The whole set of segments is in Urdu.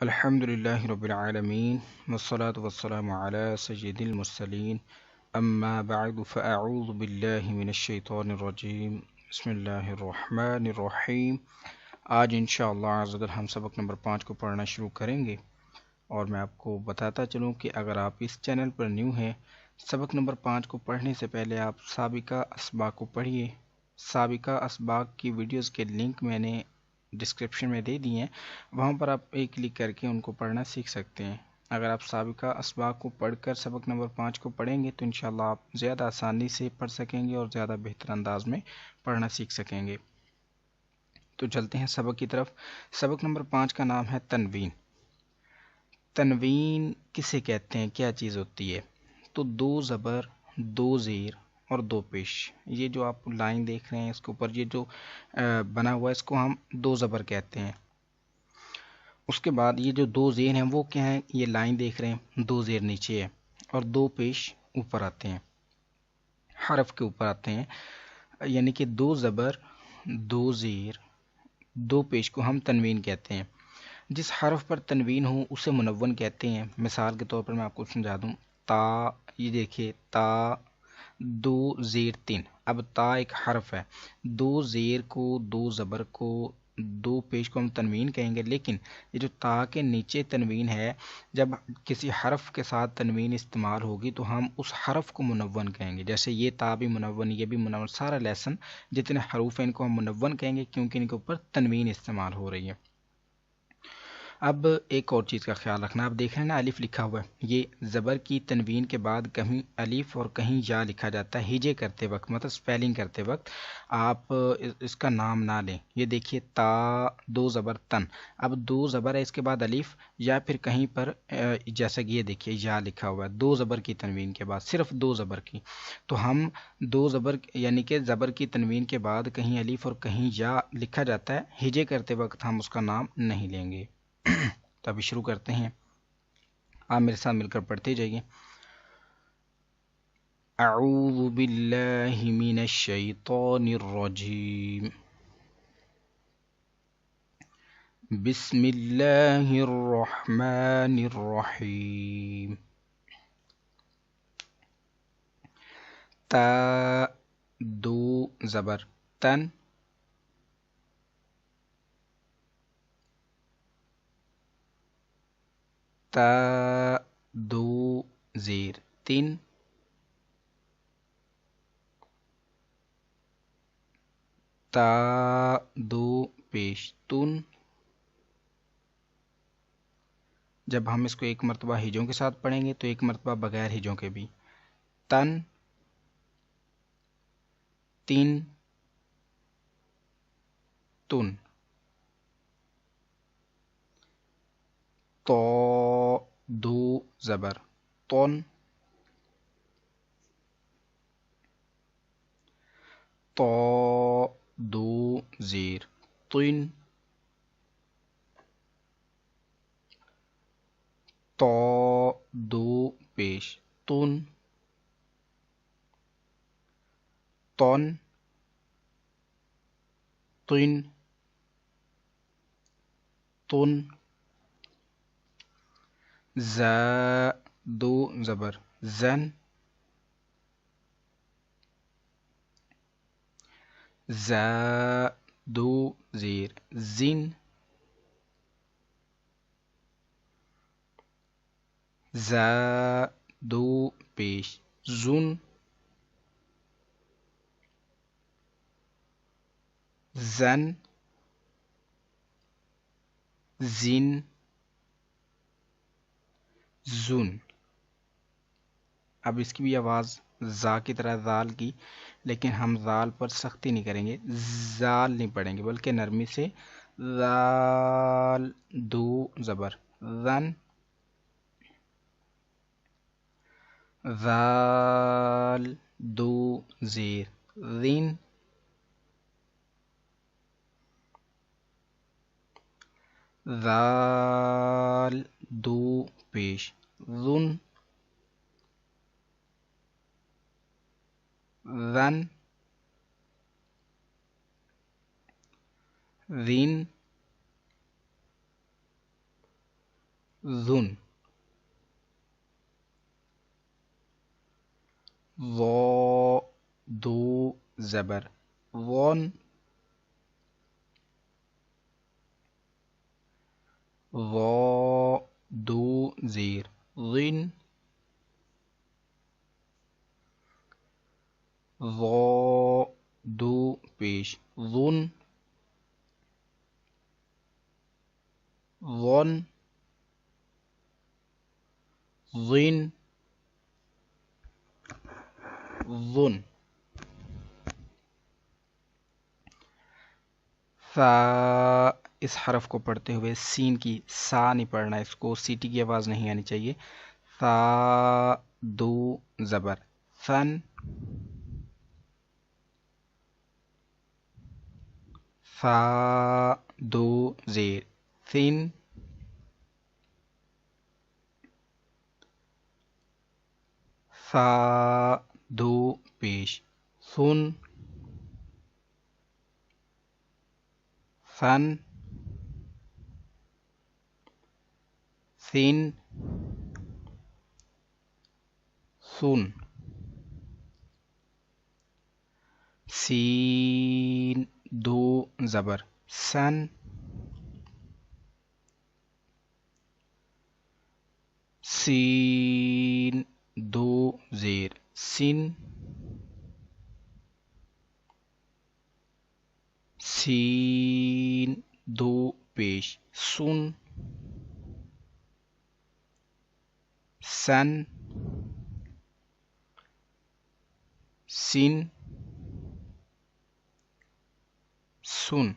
الحمدللہ رب العالمین والصلاة والسلام علی سید المرسلین اما بعد فاعوذ باللہ من الشیطان الرجیم بسم اللہ الرحمن الرحیم۔ آج انشاءاللہ عزوجل ہم سبق نمبر 5 کو پڑھنا شروع کریں گے، اور میں آپ کو بتاتا چلوں کہ اگر آپ اس چینل پر نیو ہیں، سبق نمبر 5 کو پڑھنے سے پہلے آپ سابقہ اسباق کو پڑھیے۔ سابقہ اسباق کی ویڈیوز کے لنک میں نے ڈسکرپشن میں دے دی ہیں، وہاں پر آپ ایک کلک کر کے ان کو پڑھنا سیکھ سکتے ہیں۔ اگر آپ سابقہ اسباق کو پڑھ کر سبق نمبر 5 کو پڑھیں گے تو انشاءاللہ آپ زیادہ آسانی سے پڑھ سکیں گے اور زیادہ بہتر انداز میں پڑھنا سیکھ سکیں گے۔ تو چلتے ہیں سبق کی طرف۔ سبق نمبر 5 کا نام ہے تنوین۔ تنوین کسے کہتے ہیں، کیا چیز ہوتی ہے؟ تو 2 زبر، 2 زیر اور 2 پیش، یہ جو آپ لائن دیکھ رہے ہیں اس کے اوپر یہ جو بنا ہوا ہے اس کو ہم 2 زبر کہتے ہیں۔ اس کے بعد یہ جو 2 زیر ہیں وہ کیا ہیں، یہ لائن دیکھ رہے ہیں 2 زیر نیچے ہے اور 2 پیش اوپر آتے ہیں، حرف کے اوپر آتے ہیں، یعنی کہ 2 زبر، 2 زیر، 2 پیش کو ہم تنوین کہتے ہیں۔ جس حرف پر تنوین ہو اسے منون کہتے ہیں۔ مثال کے طور پر میں آپ کو سمجھا دوں، تا، یہ دیکھیے تا 2 زیر 3، اب تا ایک حرف ہے، 2 زیر کو، 2 زبر کو، 2 پیش کو ہم تنوین کہیں گے، لیکن یہ جو تا کے نیچے تنوین ہے، جب کسی حرف کے ساتھ تنوین استعمال ہوگی تو ہم اس حرف کو منون کہیں گے۔ جیسے یہ تا بھی منون، یہ بھی منون، سارا لیسن جتنے حروف ہیں ان کو ہم منون کہیں گے کیونکہ ان کے اوپر تنوین استعمال ہو رہی ہے۔ اب ایک اور چیز کا خیال رکھنا، آپ دیکھ رہے ہیں نا الف لکھا ہوا ہے، یہ زبر کی تنوین کے بعد کہیں الف اور کہیں یا لکھا جاتا ہے ہجے کرتے وقت، مطلب سپیلنگ کرتے وقت آپ اس کا نام نہ لیں۔ یہ دیکھیے تا 2 زبر تن، اب 2 زبر ہے اس کے بعد الف، یا پھر کہیں پر جیسا کہ یہ دیکھیے یا لکھا ہوا ہے 2 زبر کی تنوین کے بعد، صرف 2 زبر کی، تو ہم 2 زبر یعنی کہ زبر کی تنوین کے بعد کہیں الف اور کہیں یا لکھا جاتا ہے ہجے کرتے وقت ہم اس کا نام نہیں لیں گے۔ تو ابھی شروع کرتے ہیں، آپ میرے ساتھ مل کر پڑھتے جائیے۔ اعوذ باللہ من الشیطان الرجیم، بسم اللہ الرحمن الرحیم۔ تا 2 زبر تن، تا 2 زیر 3، تا 2 پیش تن۔ جب ہم اس کو ایک مرتبہ ہجوں کے ساتھ پڑھیں گے تو ایک مرتبہ بغیر ہجوں کے بھی، تن 3 تن، تو 2 زبر تن، تو 2 زیر تن، تو 2 پیش تن، تن تن تن، زا 2 زبر زن، زا 2 زیر زن، زا 2 پیش زن، زن زن زن۔ اب اس کی بھی آواز زا کی طرح زال کی، لیکن ہم زال پر سختی نہیں کریں گے، زال نہیں پڑھیں گے بلکہ نرمی سے، زال 2 زبر زن، زال 2 زیر زین، زال 2 پیش زن، زن زین ذن، ظا دو زبر ون، ظا دو زیر ظن، ظا دو پیش ظن، ظن، ظن، ظن، ثا، اس حرف کو پڑھتے ہوئے سین کی سا نہیں پڑھنا، اس کو سیٹی کی آواز نہیں آنی چاہیے. ثا دو زبر ثن، ثا دو زیر ثن، ثا دو پیش ثن، ثن، ثن، ثن، سین دو زبر سن، سین دو زیر سن، سین دو پیش سن، سن، سن، سن.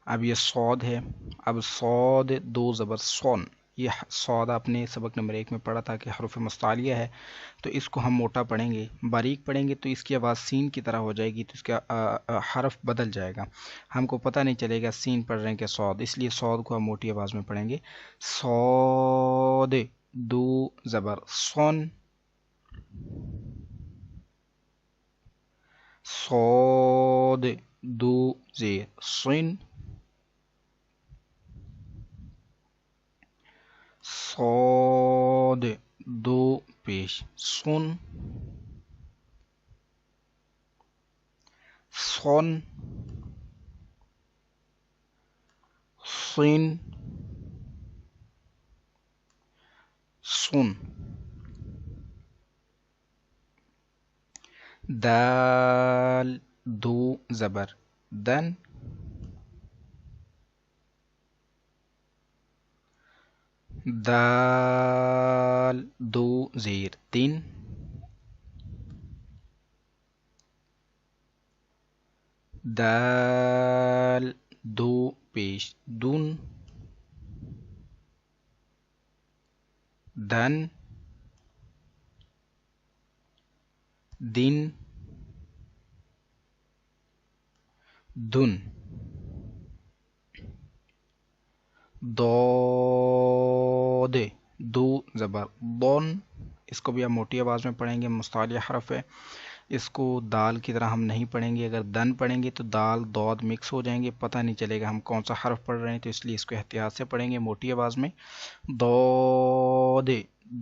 اب یہ صاد ہے، اب صاد دو زبر سون، یہ صاد آپ نے سبق نمبر 1 میں پڑھا تھا کہ حروف مستعلیہ ہے، تو اس کو ہم موٹا پڑھیں گے، باریک پڑھیں گے تو اس کی آواز سین کی طرح ہو جائے گی، تو اس کا حرف بدل جائے گا، ہم کو پتہ نہیں چلے گا سین پڑھ رہے ہیں کہ صاد، اس لیے صاد کو ہم موٹی آواز میں پڑھیں گے. صاد دو زبر سون، صاد دو زیر صن، صاد دو پیش سن، صن، صن، سن. دال دو زبر دن، دال دو زیر تین، دال دو پیش دن، دن، دن، دن. ضاد دو زبر ضن، اس کو بھی آپ موٹی آواز میں پڑھیں گے، مستعلیہ حرف ہے، اس کو دال کی طرح ہم نہیں پڑھیں گے، اگر دن پڑھیں گے تو دال ضاد مکس ہو جائیں گے، پتہ نہیں چلے گا ہم کون سا حرف پڑھ رہے ہیں، تو اس لیے اس کو احتیاط سے پڑھیں گے موٹی آواز میں. ضاد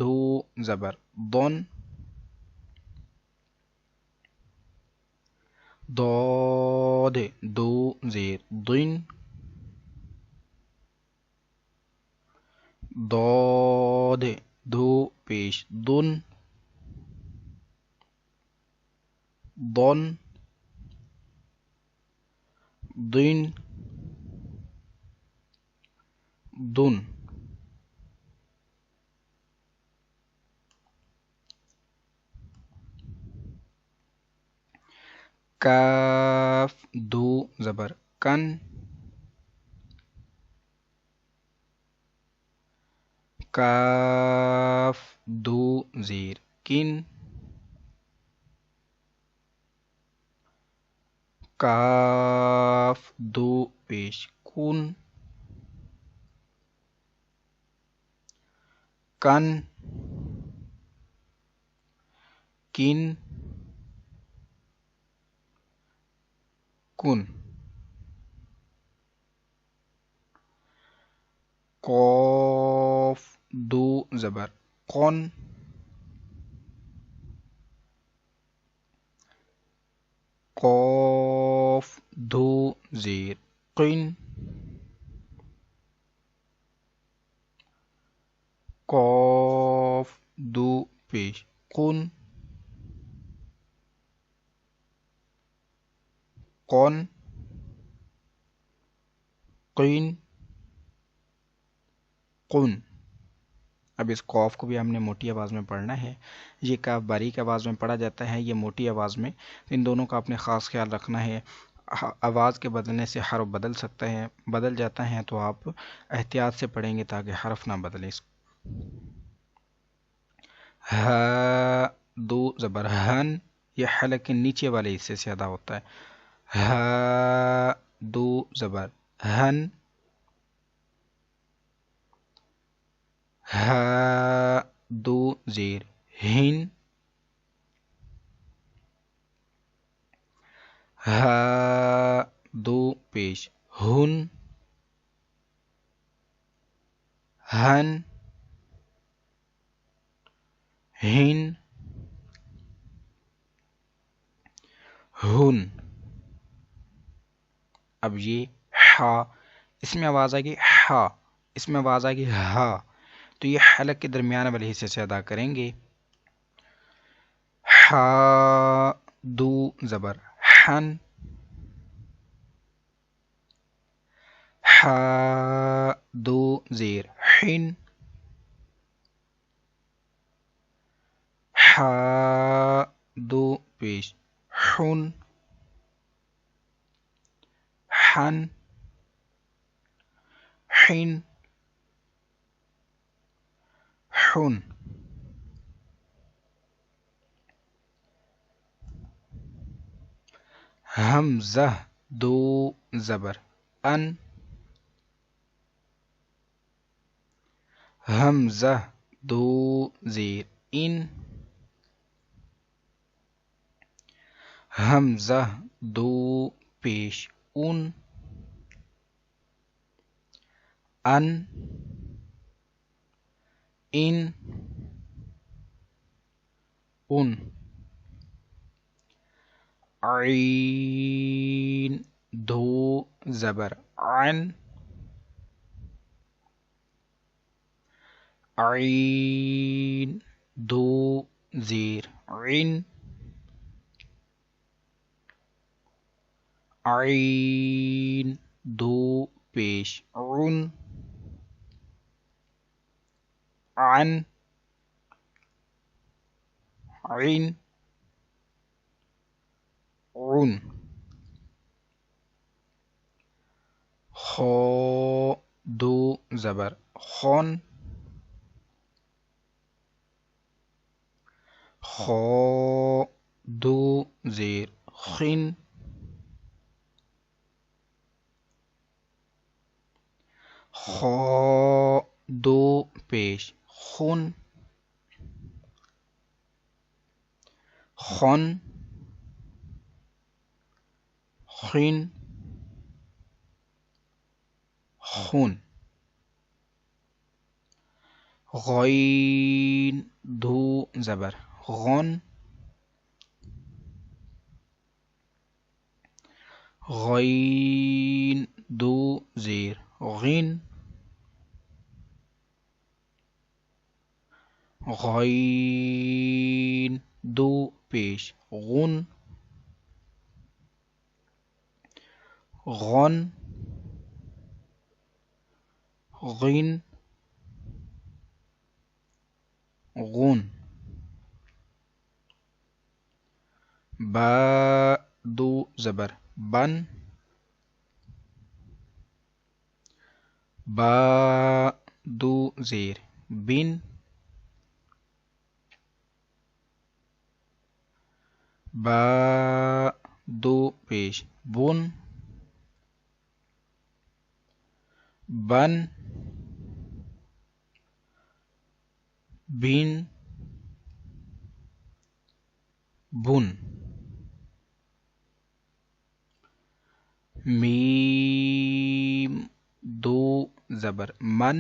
دو زبر ضن، ضاد دو زیر ضن، ضاد دو پیش ضن، ضن، ضن، ضن. کاف دو زبر کن، کاف دو زیر کن، کاف دو پیش کن، کن، کن، کن. قاف زبر قن، قاف دو زیر قن، قاف دو پیش قن، قن، قین، قن۔ اب اس قاف کو بھی ہم نے موٹی آواز میں پڑھنا ہے، یہ کاف باریک آواز میں پڑھا جاتا ہے، یہ موٹی آواز میں، ان دونوں کا اپنے خاص خیال رکھنا ہے۔ آواز کے بدلنے سے حرف بدل سکتا ہے، بدل جاتا ہے، تو آپ احتیاط سے پڑھیں گے تاکہ حرف نہ بدلے۔ ہا دو زبر ہن، یہ حلق کے نیچے والے حصے سے ادا ہوتا ہے۔ ہا دو زبر ہن، ہا دو زیر ہن، ہا دو پیش ہن، ہن، ہن، ہن۔ اب یہ ہا، اس میں آواز آئے گی ہا، اس میں آواز آئے گی ہا، تو یہ حلق کے درمیان والے حصے سے ادا کریں گے۔ ہا دو زبر ہن، ہا دو زیر ہن، ہا دو پیش ہن، ہن، ہن، ہن۔ حمزہ دو زبر ان، حمزہ دو زیر ان، حمزہ دو پیش ان، ان، ان، ان۔ عین دو زبر عن، عین دو زیر عن، عین دو پیش عن، عن، عن، عن۔ خا دو زبر خون، خا دو زیر خن، خا دو پیش خن، خن، خن، خون۔ غین دو زبر غن، غین دو زیر غن، غین دو پیش غن، غن، غن، غن۔ با دو زبر بن، با دو زیر بن، با دو پیش بن، بن، بن، بن۔ میم دو زبر من،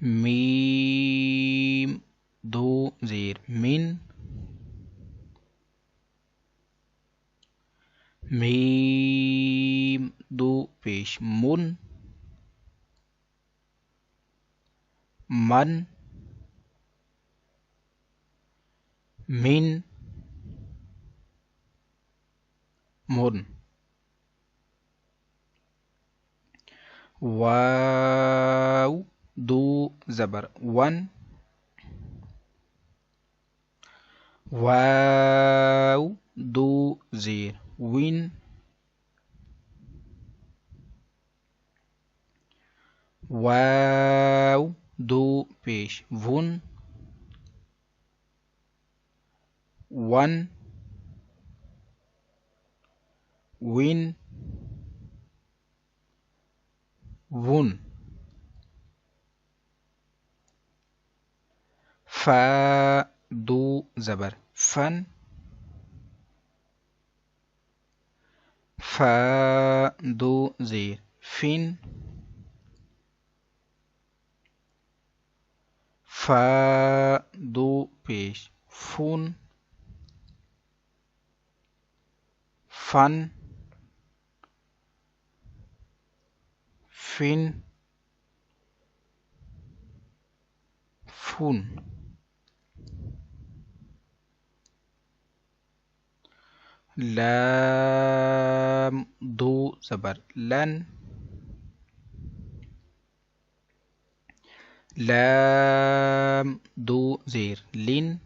میم دو زیر من، میم دو پیش من، من، من، من. واو دو زبر ون، واو دو زیر وین، واو دو پیش ون، ون، وین، ون. فا دو زبر فن، فا دو زیر فین، فا دو پیش فون، فن، فن، فون. لام دو زبر لن، لام دو زیر لن،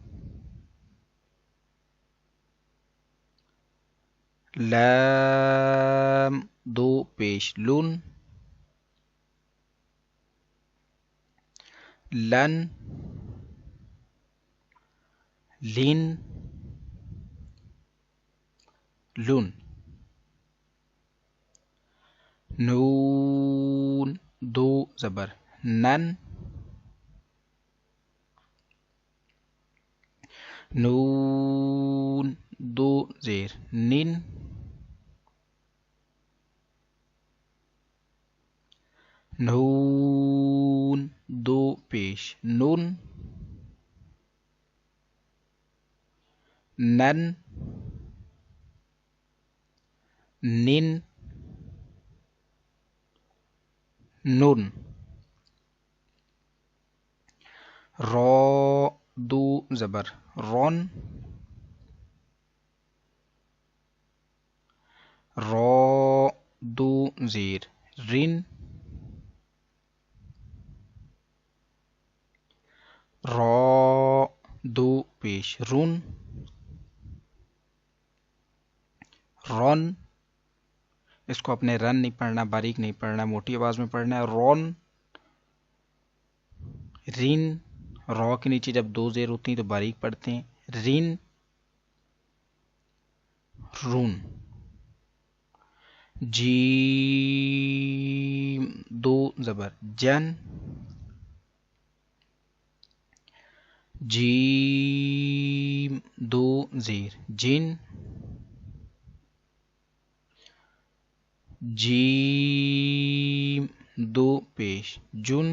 لام دو پیش لن، لن، لن، لن. نون دو زبر نن، نون دو زیر نن، نون دو پیش نون، نن، نن، نون. را دو زبر رون، را دو زیر رن، را دو پیش رون، رون. اس کو اپنے رن نہیں پڑھنا، باریک نہیں پڑھنا، موٹی آواز میں پڑھنا ہے. رون، رین. را کے نیچے جب دو زیر ہوتی ہیں تو باریک پڑھتے ہیں. رین، رون. جیم دو زبر جن، جیم دو زیر جن، جیم دو پیش جن،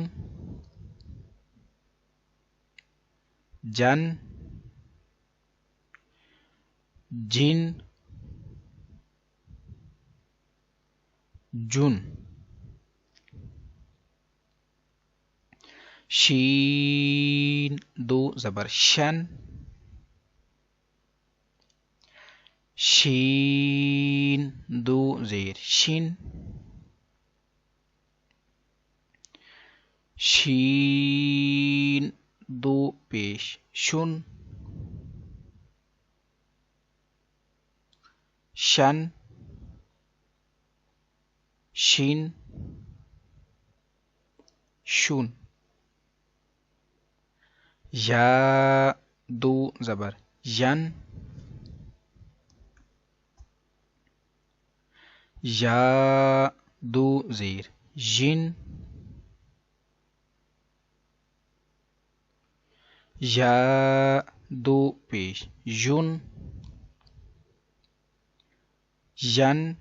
جن، جن، جن. شین دو زبر شن، شین دو زیر شین، شین دو پیش شن، شن، شین، شون. یا دو زبر ین، یا دو زیر ین، یا دو پیش یون، ین،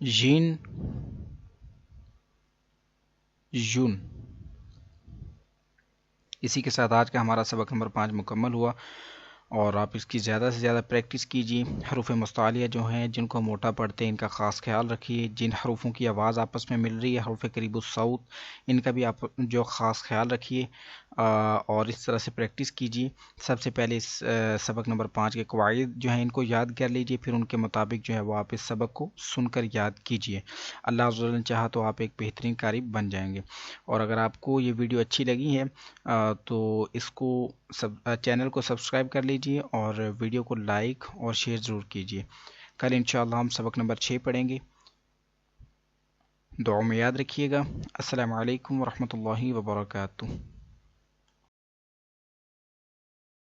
ین، یون۔ اسی کے ساتھ آج کا ہمارا سبق نمبر 5 مکمل ہوا، اور آپ اس کی زیادہ سے زیادہ پریکٹس کیجیے۔ حروف مستعلیہ جو ہیں جن کو موٹا پڑھتے ہیں ان کا خاص خیال رکھیے، جن حروفوں کی آواز آپس میں مل رہی ہے حروف قریب الصوت، ان کا بھی آپ جو خاص خیال رکھیے، اور اس طرح سے پریکٹس کیجیے۔ سب سے پہلے اس سبق نمبر 5 کے قواعد جو ہیں ان کو یاد کر لیجیے، پھر ان کے مطابق جو ہے وہ آپ اس سبق کو سن کر یاد کیجیے۔ اللہ عز و جل نے چاہا تو آپ ایک بہترین قاری بن جائیں گے۔ اور اگر آپ کو یہ ویڈیو اچھی لگی ہے تو اس کو چینل کو سبسکرائب کر لیجیے، اور ویڈیو کو لائک اور شیئر ضرور کیجیے۔ کل انشاءاللہ ہم سبق نمبر 6 پڑھیں گے۔ دعاؤں میں یاد رکھیے گا۔ السلام علیکم ورحمۃ اللہ وبرکاتہ۔